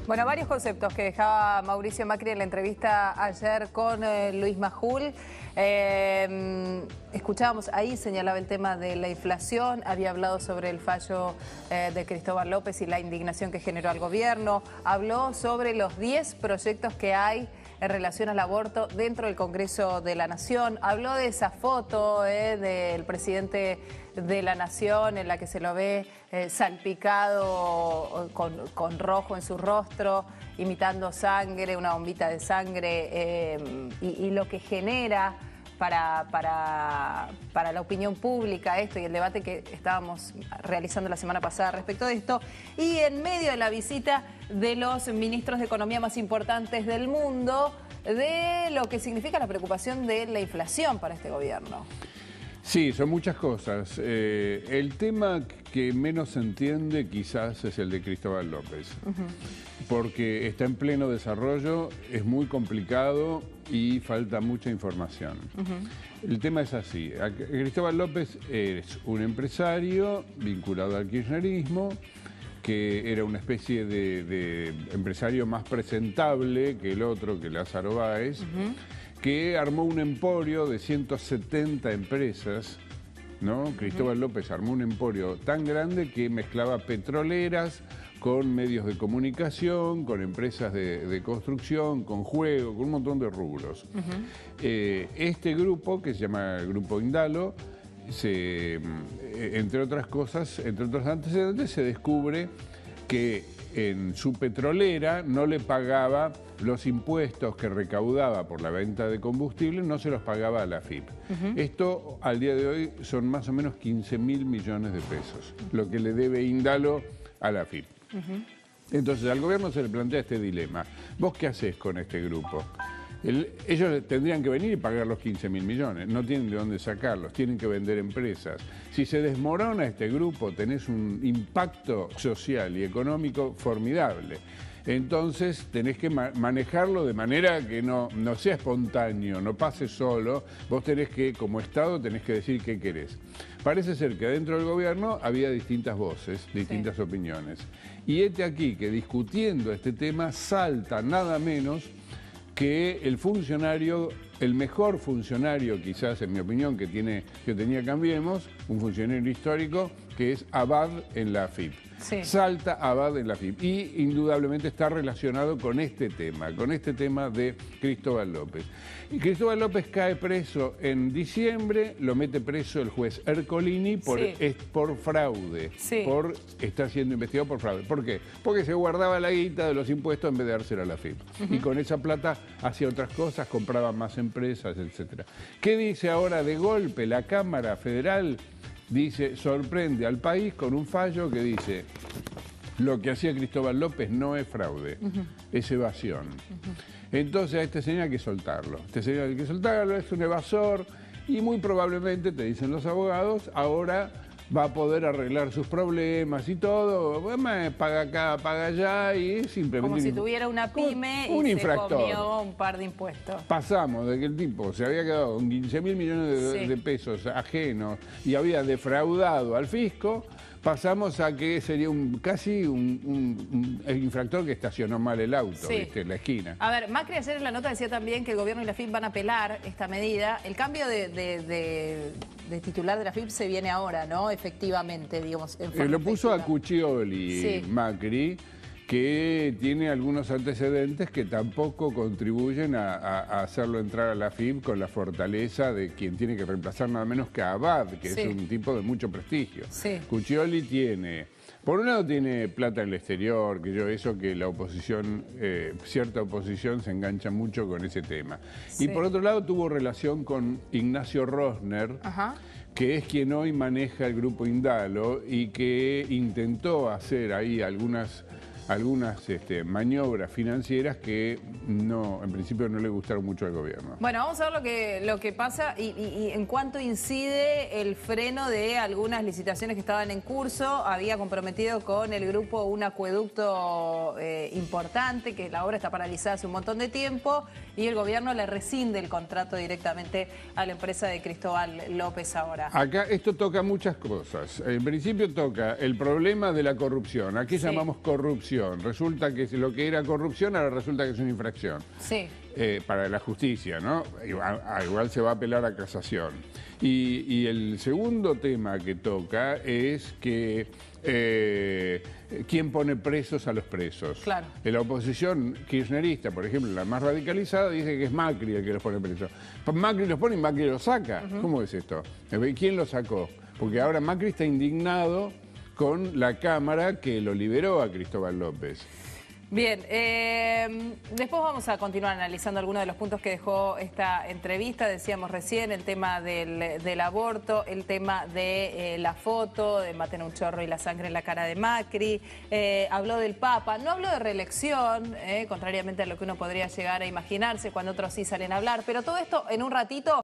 Bueno, varios conceptos que dejaba Mauricio Macri en la entrevista ayer con Luis Majul. Escuchábamos ahí, señalaba el tema de la inflación, había hablado sobre el fallo de Cristóbal López y la indignación que generó al gobierno. Habló sobre los 10 proyectos que hay en relación al aborto dentro del Congreso de la Nación. Habló de esa foto del presidente de la Nación en la que se lo ve salpicado con rojo en su rostro, imitando sangre, una bombita de sangre, y lo que genera para la opinión pública esto y el debate que estábamos realizando la semana pasada respecto de esto. Y en medio de la visita de los ministros de Economía más importantes del mundo, de lo que significa la preocupación de la inflación para este gobierno. Sí, son muchas cosas. El tema que menos se entiende quizás es el de Cristóbal López, porque está en pleno desarrollo, es muy complicado y falta mucha información. El tema es así, Cristóbal López es un empresario vinculado al kirchnerismo, que era una especie de empresario más presentable que el otro, que Lázaro Báez, que armó un emporio de 170 empresas, ¿no? Cristóbal López armó un emporio tan grande que mezclaba petroleras con medios de comunicación, con empresas de construcción, con juego, con un montón de rubros. Este grupo, que se llama el Grupo Indalo, entre otras cosas, entre otros antecedentes, se descubre que en su petrolera no le pagaba los impuestos que recaudaba por la venta de combustible, no se los pagaba a la AFIP. Esto al día de hoy son más o menos 15.000 millones de pesos, lo que le debe Indalo a la AFIP. Entonces al gobierno se le plantea este dilema. ¿Vos qué hacés con este grupo? Ellos tendrían que venir y pagar los 15.000 millones, no tienen de dónde sacarlos, tienen que vender empresas. Si se desmorona este grupo, tenés un impacto social y económico formidable. Entonces tenés que manejarlo de manera que no sea espontáneo, no pase solo. Vos tenés que, como Estado, tenés que decir qué querés. Parece ser que dentro del gobierno había distintas voces, distintas opiniones. Y aquí que discutiendo este tema salta nada menos que el funcionario, el mejor funcionario quizás, en mi opinión, que tenía Cambiemos, un funcionario histórico, que es Abad en la AFIP. Sí. Salta Abad en la AFIP y indudablemente está relacionado con este tema de Cristóbal López. Y Cristóbal López cae preso en diciembre, lo mete preso el juez Ercolini por fraude, está siendo investigado por fraude. ¿Por qué? Porque se guardaba la guita de los impuestos en vez de dársela a la AFIP. Y con esa plata hacía otras cosas, compraba más empresas, etc. ¿Qué dice ahora de golpe la Cámara Federal? Dice, sorprende al país con un fallo que dice, lo que hacía Cristóbal López no es fraude, es evasión. Entonces a este señor hay que soltarlo. Es un evasor y muy probablemente, te dicen los abogados, ahora va a poder arreglar sus problemas y todo. Paga acá, paga allá y simplemente... Como si tuviera una pyme y infractor. Se comió un par de impuestos. Pasamos de que el tipo se había quedado con 15.000 millones de pesos ajenos y había defraudado al fisco, pasamos a que sería casi un infractor que estacionó mal el auto, ¿viste? En la esquina. A ver, Macri ayer en la nota decía también que el gobierno y la AFIP van a apelar esta medida. El cambio de titular de la AFIP se viene ahora, ¿no? Efectivamente, digamos. Lo puso a Cuccioli, Macri, que tiene algunos antecedentes que tampoco contribuyen a hacerlo entrar a la AFIP con la fortaleza de quien tiene que reemplazar nada menos que a Abad, que es un tipo de mucho prestigio. Cuccioli por un lado tiene plata en el exterior, que la oposición, cierta oposición se engancha mucho con ese tema. Y por otro lado tuvo relación con Ignacio Rosner, que es quien hoy maneja el Grupo Indalo y que intentó hacer ahí algunas maniobras financieras que en principio no le gustaron mucho al gobierno. Bueno, vamos a ver lo que pasa y en cuánto incide el freno de algunas licitaciones que estaban en curso. Había comprometido con el grupo un acueducto importante, que la obra está paralizada hace un montón de tiempo, y el gobierno le rescinde el contrato directamente a la empresa de Cristóbal López ahora. Acá esto toca muchas cosas. En principio toca el problema de la corrupción. Aquí llamamos corrupción. corrupción. Resulta que lo que era corrupción ahora resulta que es una infracción. Sí. Para la justicia, ¿no? Igual se va a apelar a casación. Y el segundo tema que toca es que quién pone presos a los presos. Claro. En la oposición kirchnerista, por ejemplo, la más radicalizada, dice que es Macri el que los pone presos. Macri los pone y Macri los saca. ¿Cómo es esto? ¿Quién los sacó? Porque ahora Macri está indignado con la Cámara que lo liberó a Cristóbal López. Bien, después vamos a continuar analizando algunos de los puntos que dejó esta entrevista. Decíamos recién el tema del aborto, el tema de la foto, de maten un chorro y la sangre en la cara de Macri. Habló del Papa, no habló de reelección, contrariamente a lo que uno podría llegar a imaginarse cuando otros sí salen a hablar. Pero todo esto en un ratito.